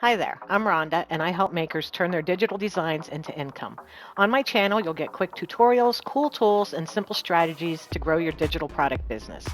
Hi there, I'm Rhonda, and I help makers turn their digital designs into income. On my channel, you'll get quick tutorials, cool tools, and simple strategies to grow your digital product business.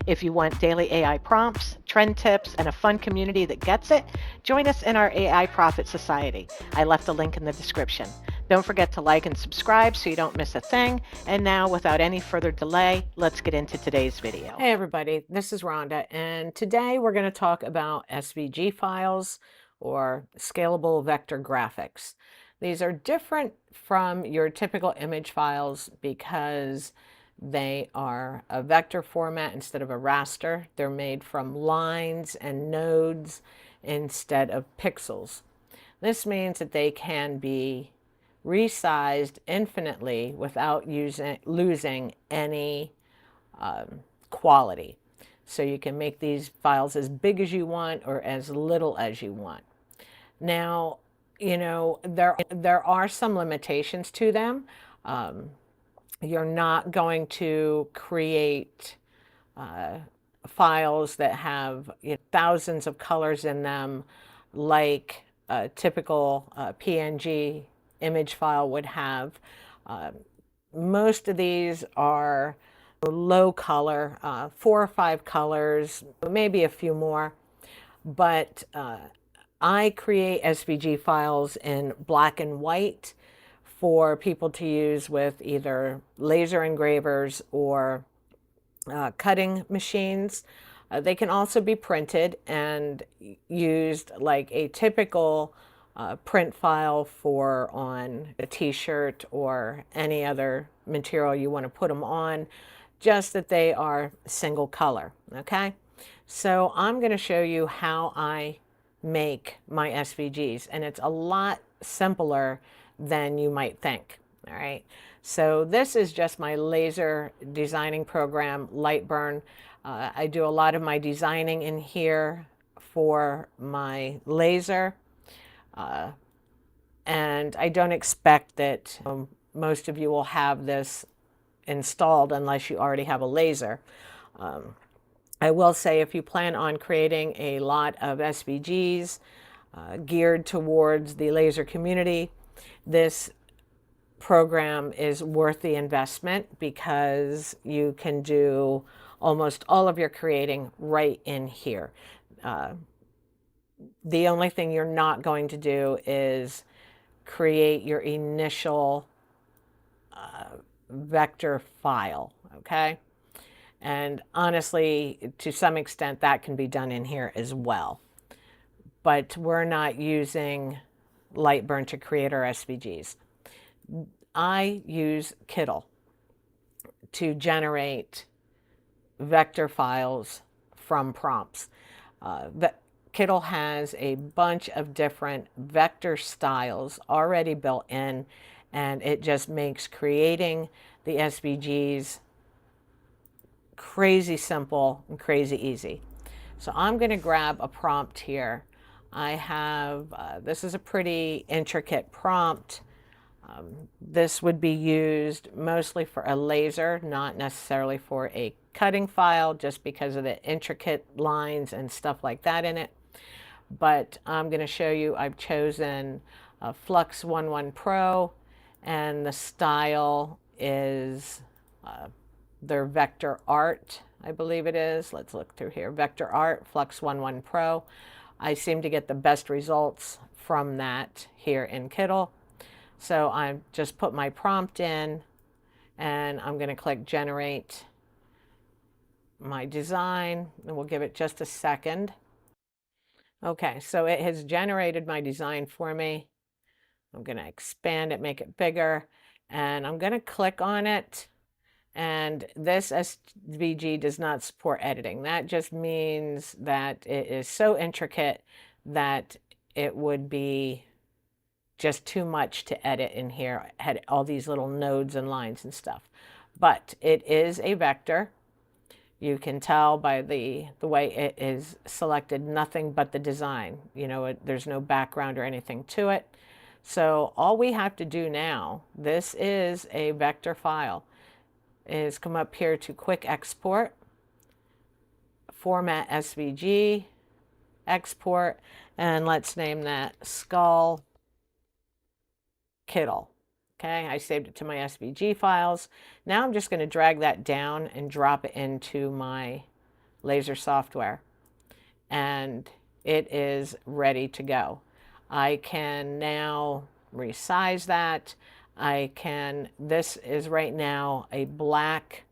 If you want daily AI prompts, trend tips, and a fun community that gets it, join us in our AI Profit Society. I left a link in the description. Don't forget to like and subscribe so you don't miss a thing. And now, without any further delay, let's get into today's video. Hey everybody, this is Rhonda, and today we're going to talk about SVG files or scalable vector graphics. These are different from your typical image files because they are a vector format instead of a raster. They're made from lines and nodes instead of pixels. This means that they can be resized infinitely without losing any quality. So you can make these files as big as you want or as little as you want. Now, there are some limitations to them. You're not going to create files that have thousands of colors in them like a typical PNG image file would have. Most of these are low color, 4 or 5 colors, maybe a few more. But I create SVG files in black and white for people to use with either laser engravers or cutting machines. They can also be printed and used like a typical print file for on a t-shirt or any other material you want to put them on, just that they are single color. Okay, so I'm going to show you how I make my SVGs, and it's a lot simpler than you might think. All right, so this is just my laser designing program, Lightburn. I do a lot of my designing in here for my laser, and I don't expect that most of you will have this installed unless you already have a laser. I will say, if you plan on creating a lot of SVGs geared towards the laser community, this program is worth the investment because you can do almost all of your creating right in here. The only thing you're not going to do is create your initial vector file, okay? And honestly, to some extent, that can be done in here as well. But we're not using Lightburn to create our SVGs. I use Kittl to generate vector files from prompts. Kittl has a bunch of different vector styles already built in, and it just makes creating the SVGs crazy simple and crazy easy. So I'm going to grab a prompt here. I have, this is a pretty intricate prompt. This would be used mostly for a laser, not necessarily for a cutting file, just because of the intricate lines and stuff like that in it. But I'm going to show you, I've chosen Flux 11 Pro, and the style is their Vector Art, I believe it is. Let's look through here. Vector Art, Flux 11 Pro. I seem to get the best results from that here in Kittl. So I just put my prompt in, and I'm going to click Generate my design, and we'll give it just a second. Okay, so it has generated my design for me. I'm going to expand it, make it bigger, and I'm going to click on it. And this SVG does not support editing. That just means that it is so intricate that it would be just too much to edit in here. It had all these little nodes and lines and stuff. But it is a vector. You can tell by the way it is selected nothing but the design. You know, there's no background or anything to it. So all we have to do now, this is a vector file, is come up here to Quick Export, Format SVG, Export, And let's name that Skull Kittl. Okay, I saved it to my SVG files. Now I'm just going to drag that down and drop it into my laser software. And it is ready to go. I can now resize that. This is right now a black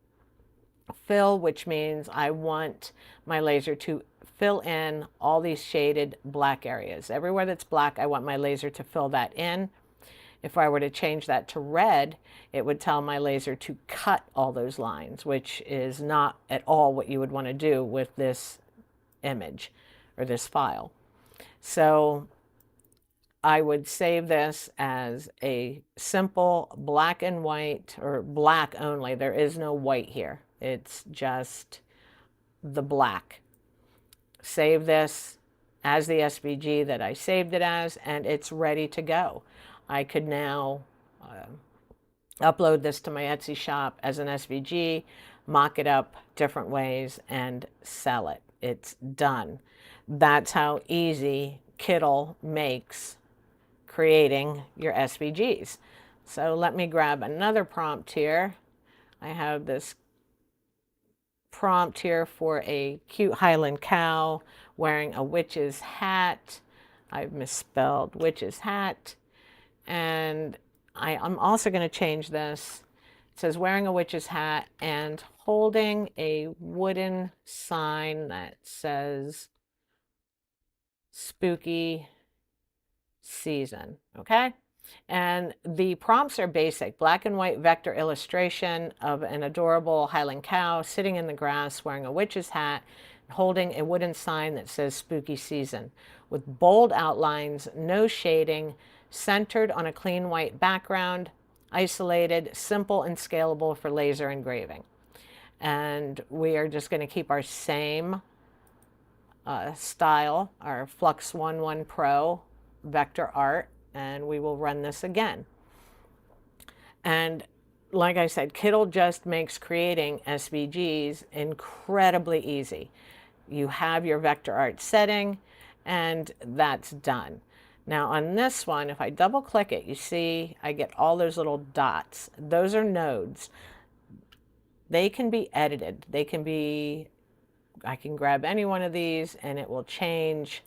fill, which means I want my laser to fill in all these shaded black areas. Everywhere that's black, I want my laser to fill that in. If I were to change that to red, it would tell my laser to cut all those lines, which is not at all what you would want to do with this image or this file. So I would save this as a simple black and white, or black only. There is no white here. It's just the black. Save this as the SVG that I saved it as, and it's ready to go. I could now upload this to my Etsy shop as an SVG, mock it up different ways, and sell it. It's done. That's how easy Kittl makes creating your SVGs. So let me grab another prompt here. I have this prompt here for a cute Highland cow wearing a witch's hat. I've misspelled witch's hat. And I'm also going to change this. It says wearing a witch's hat and holding a wooden sign that says spooky season. Okay? And the prompts are basic. Black and white vector illustration of an adorable Highland cow sitting in the grass wearing a witch's hat, holding a wooden sign that says spooky season, with bold outlines, no shading, centered on a clean white background, isolated, simple and scalable for laser engraving. And we are just going to keep our same style, our Flux 11 Pro vector art, and we will run this again. And like I said, Kittl just makes creating SVGs incredibly easy. You have your vector art setting, and that's done. Now on this one, if I double click it, you see I get all those little dots. Those are nodes. They can be edited. They can be, I can grab any one of these and it will change,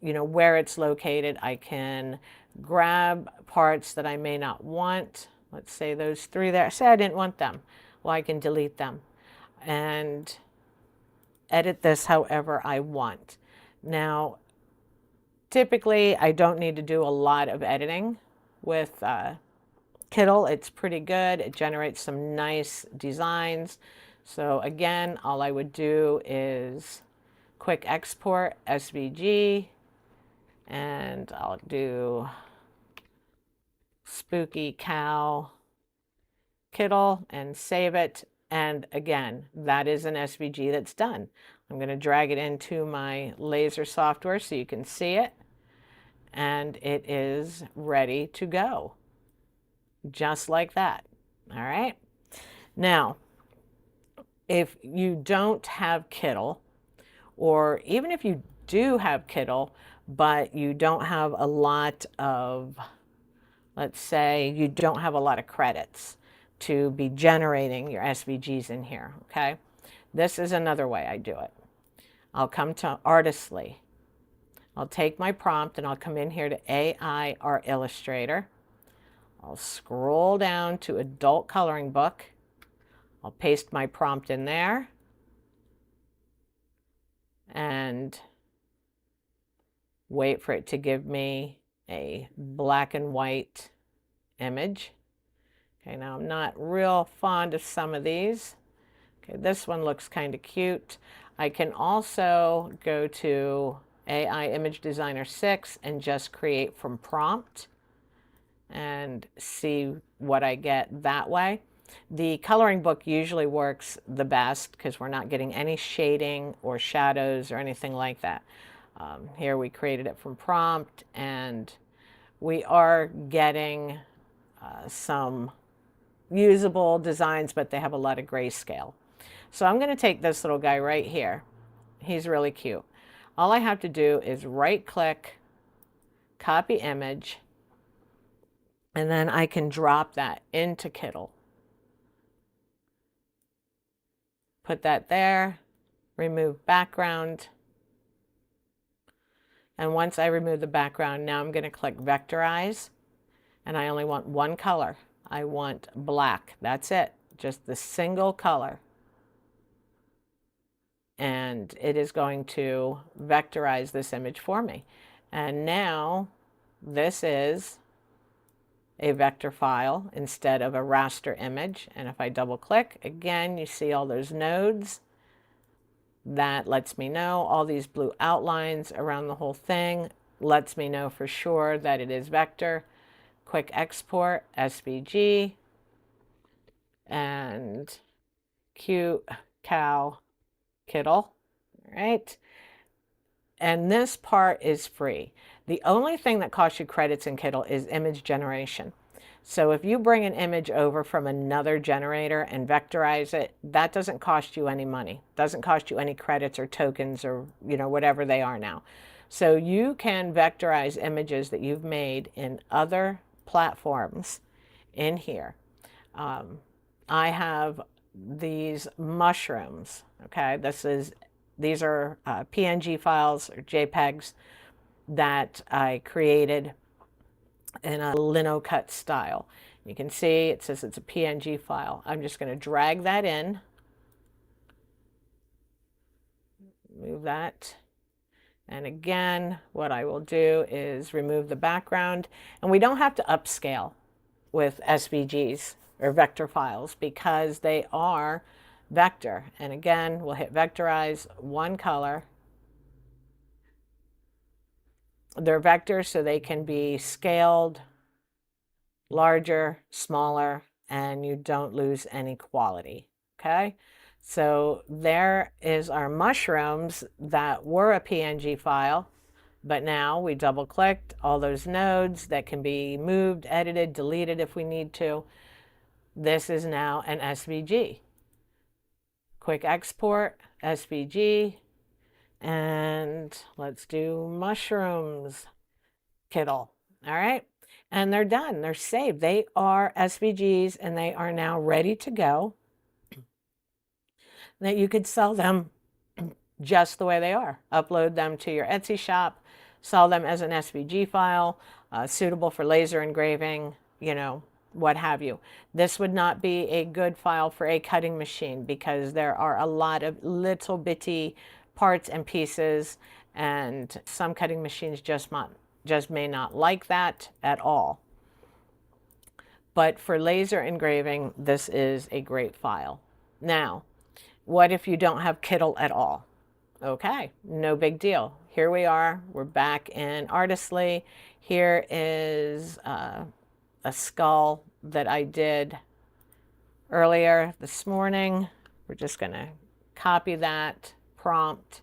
you know, where it's located. I can grab parts that I may not want. Let's say those three there. Say I didn't want them. Well, I can delete them and edit this however I want. Now, typically, I don't need to do a lot of editing with Kittl. It's pretty good. It generates some nice designs. So again, all I would do is quick export SVG, and I'll do spooky cow Kittl and save it. And again, that is an SVG that's done. I'm going to drag it into my laser software so you can see it. And it is ready to go. Just like that. All right. Now, if you don't have Kittl, or even if you do have Kittl, but you don't have a lot of, let's say you don't have a lot of credits to be generating your SVGs in here, okay? This is another way I do it. I'll come to Artistly. I'll take my prompt and I'll come in here to AI Art Illustrator. I'll scroll down to Adult Coloring Book. I'll paste my prompt in there. And wait for it to give me a black and white image. Okay, now I'm not real fond of some of these. Okay, this one looks kind of cute. I can also go to AI Image Designer 6 and just create from prompt and see what I get that way. The coloring book usually works the best because we're not getting any shading or shadows or anything like that. Here we created it from prompt, and we are getting some usable designs, but they have a lot of grayscale. So I'm going to take this little guy right here. He's really cute. All I have to do is right click, copy image, and then I can drop that into Kittl. Put that there, remove background. And once I remove the background, now I'm going to click Vectorize. And I only want one color. I want black. That's it. Just the single color. And it is going to vectorize this image for me. And now this is a vector file instead of a raster image. And if I double click, again, you see all those nodes. That lets me know all these blue outlines around the whole thing, lets me know for sure that it is vector. Quick export, SVG, and cute cow Kittl. All right. And this part is free. The only thing that costs you credits in Kittl is image generation. So if you bring an image over from another generator and vectorize it, that doesn't cost you any money. Doesn't cost you any credits or tokens or, whatever they are now. So you can vectorize images that you've made in other platforms in here. I have these mushrooms. Okay, these are PNG files or JPEGs that I created in a lino cut style. You can see it says it's a PNG file. I'm just going to drag that in, move that. And again, what I will do is remove the background. And we don't have to upscale with SVGs or vector files because they are vector. And again, we'll hit vectorize, one color. They're vectors, so they can be scaled, larger, smaller, and you don't lose any quality. Okay, so there is our mushrooms that were a PNG file, but now we double clicked all those nodes that can be moved, edited, deleted if we need to. This is now an SVG. Quick export, SVG, and let's do mushrooms, Kittl. All right, and they're done. They're saved. They are SVGs, and they are now ready to go. That you could sell them just the way they are. Upload them to your Etsy shop, sell them as an SVG file, suitable for laser engraving, what have you. This would not be a good file for a cutting machine because there are a lot of little bitty parts and pieces, and some cutting machines just may not like that at all. But for laser engraving, this is a great file. Now, what if you don't have Kittl at all? Okay, no big deal. Here we are. We're back in Artistly. Here is a skull that I did earlier this morning. We're just going to copy that prompt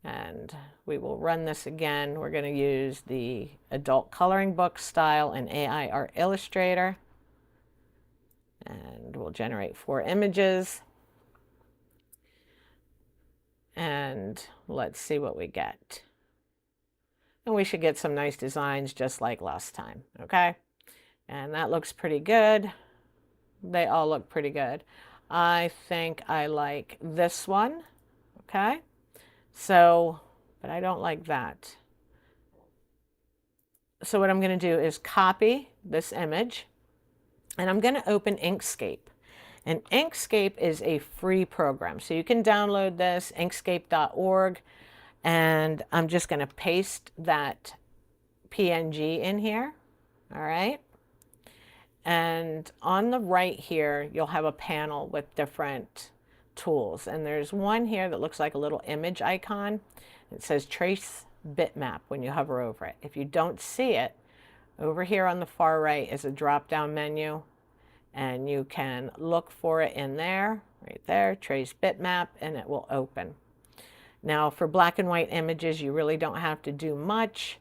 and we will run this again. We're going to use the adult coloring book style in AI Art Illustrator, and we'll generate 4 images. And let's see what we get. And we should get some nice designs just like last time, okay? And that looks pretty good. They all look pretty good. I think I like this one, okay? So, but I don't like that. So what I'm going to do is copy this image, and I'm going to open Inkscape. And Inkscape is a free program, so you can download this, inkscape.org, and I'm just going to paste that PNG in here, all right? And on the right here, you'll have a panel with different tools, and there's one here that looks like a little image icon. It says Trace Bitmap when you hover over it. If you don't see it, over here on the far right is a drop-down menu, and you can look for it in there, right there, Trace Bitmap, and it will open. Now for black and white images, you really don't have to do much.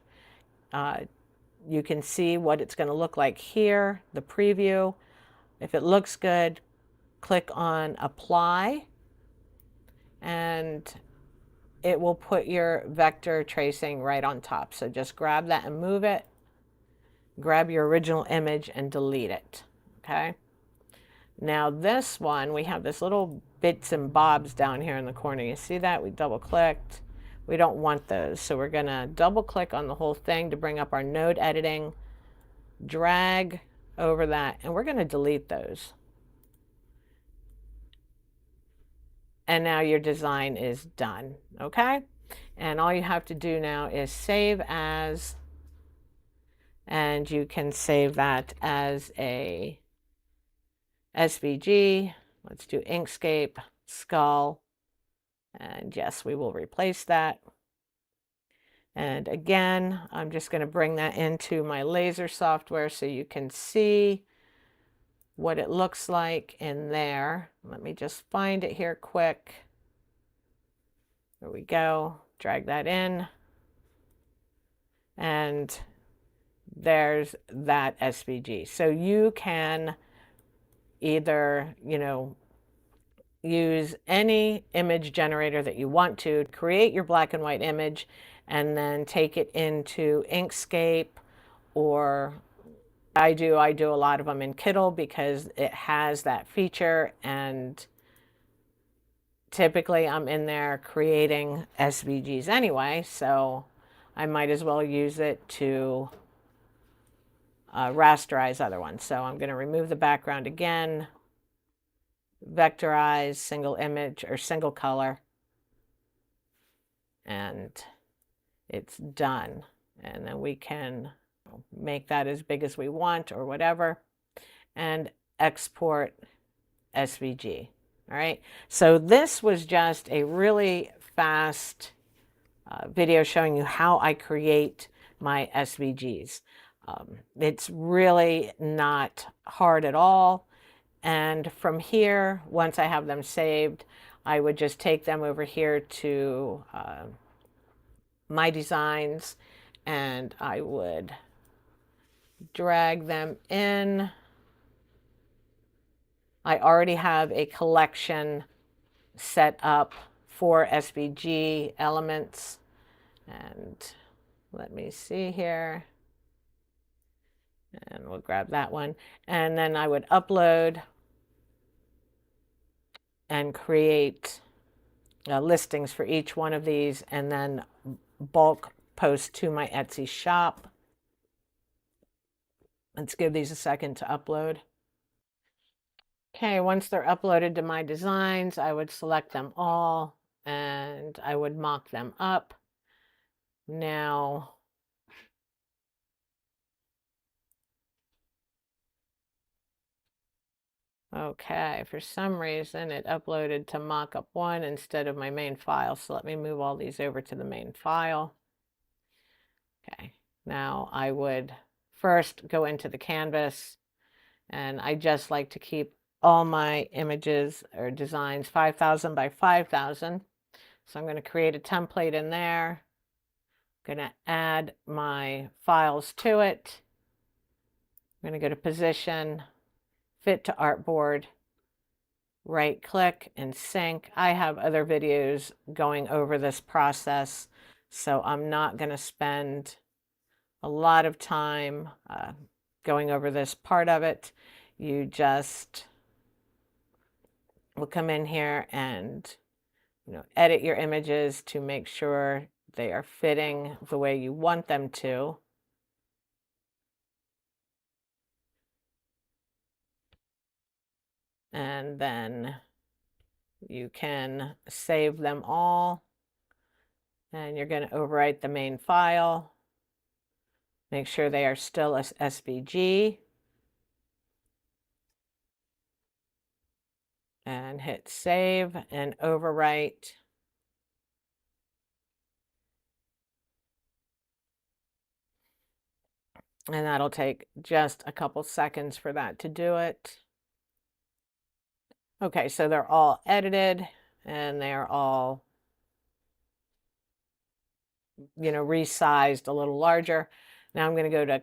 You can see what it's going to look like here, the preview. If it looks good, click on Apply, and it will put your vector tracing right on top. So just grab that and move it. Grab your original image and delete it. Okay. Now this one, we have this little bits and bobs down here in the corner. You see that? We double clicked. We don't want those. So we're going to double click on the whole thing to bring up our node editing, drag over that, and we're going to delete those. And now your design is done. Okay. And all you have to do now is save as, and you can save that as a SVG. Let's do Inkscape, skull, and yes, we will replace that. And again, I'm just going to bring that into my laser software so you can see what it looks like in there. Let me just find it here quick. There we go. Drag that in. And there's that SVG. So you can either, use any image generator that you want to create your black and white image and then take it into Inkscape, or I do a lot of them in Kittl because it has that feature, and typically I'm in there creating SVGs anyway, so I might as well use it to rasterize other ones. So I'm going to remove the background again, vectorize, single image or single color, and it's done. And then we can make that as big as we want or whatever, and export SVG. All right, so this was just a really fast video showing you how I create my SVGs. It's really not hard at all. And from here, once I have them saved, I would just take them over here to my designs, and I would drag them in. I already have a collection set up for SVG elements. And let me see here. And we'll grab that one. And then I would upload and create listings for each one of these, and then bulk post to my Etsy shop. Let's give these a second to upload. Okay, once they're uploaded to my designs, I would select them all and I would mock them up. Now, okay, for some reason it uploaded to mockup 1 instead of my main file. So let me move all these over to the main file. Okay, now I would first go into the canvas, and I just like to keep all my images or designs 5,000 by 5,000. So I'm going to create a template in there. I'm going to add my files to it. I'm going to go to position, fit to artboard, right click and sync. I have other videos going over this process, so I'm not going to spend a lot of time going over this part of it. You just will come in here and edit your images to make sure they are fitting the way you want them to. And then you can save them all, and you're going to overwrite the main file. Make sure they are still SVG, and hit save and overwrite. And that'll take just a couple seconds for that to do it. Okay, so they're all edited and they're all, resized a little larger. Now I'm going to go to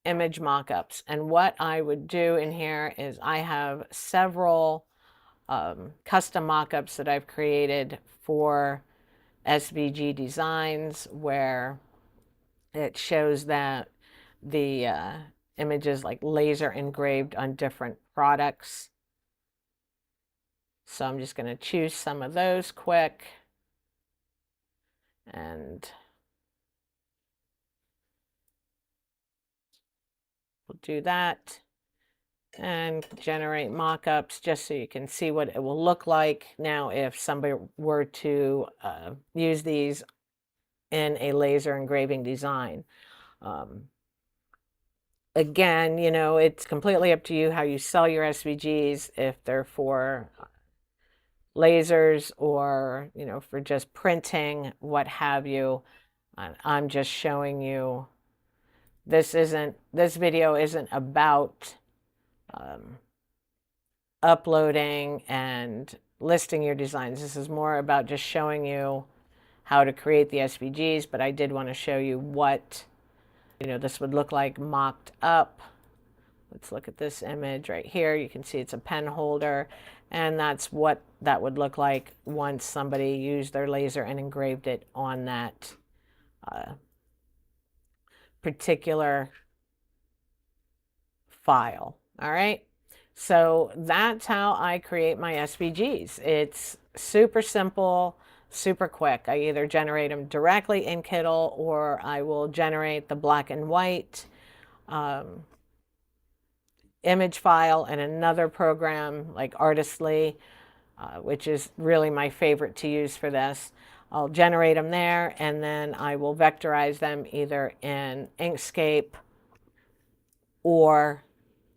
image mockups. And what I would do in here is I have several custom mockups that I've created for SVG designs where it shows that the image is like laser engraved on different products. So I'm just going to choose some of those quick and we'll do that and generate mock-ups just so you can see what it will look like. Now, if somebody were to use these in a laser engraving design. Again, you know, it's completely up to you how you sell your SVGs, if they're for lasers or, you know, for just printing, what have you. I'm just showing you, this video isn't about uploading and listing your designs. This is more about just showing you how to create the SVGs, but I did want to show you what, you know, this would look like mocked up. Let's look at this image right here. You can see it's a pen holder, and that's what that would look like once somebody used their laser and engraved it on that particular file. All right. So that's how I create my SVGs. It's super simple, super quick. I either generate them directly in Kittl or I will generate the black and white image file in another program like Artistly, which is really my favorite to use for this. I'll generate them there and then I will vectorize them either in Inkscape or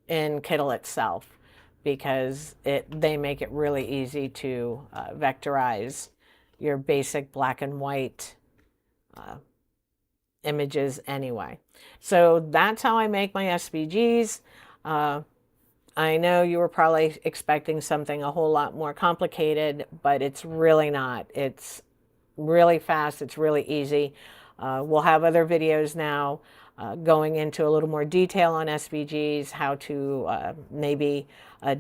in Kittl itself, because they make it really easy to vectorize your basic black and white images anyway. So that's how I make my SVGs. I know you were probably expecting something a whole lot more complicated, but it's really not. It's really fast. It's really easy. We'll have other videos now going into a little more detail on SVGs, how to maybe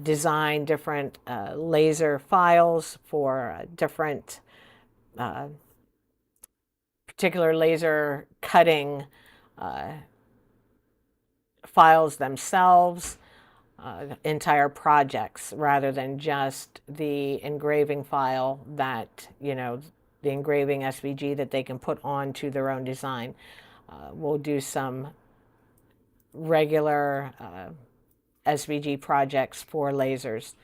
design different laser files for different particular laser cutting files themselves, entire projects, rather than just the engraving file that, you know, the engraving SVG that they can put onto their own design. We'll do some regular SVG projects for lasers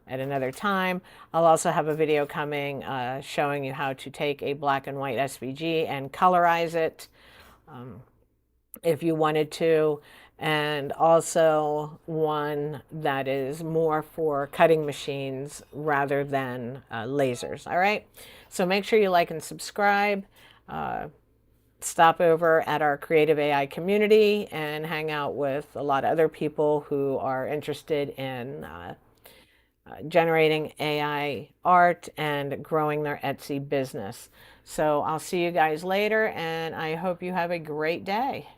at another time. I'll also have a video coming showing you how to take a black and white SVG and colorize it if you wanted to, and also one that is more for cutting machines rather than lasers. All right, so make sure you like and subscribe. Stop over at our Creative AI community and hang out with a lot of other people who are interested in generating AI art and growing their Etsy business. So I'll see you guys later, and I hope you have a great day.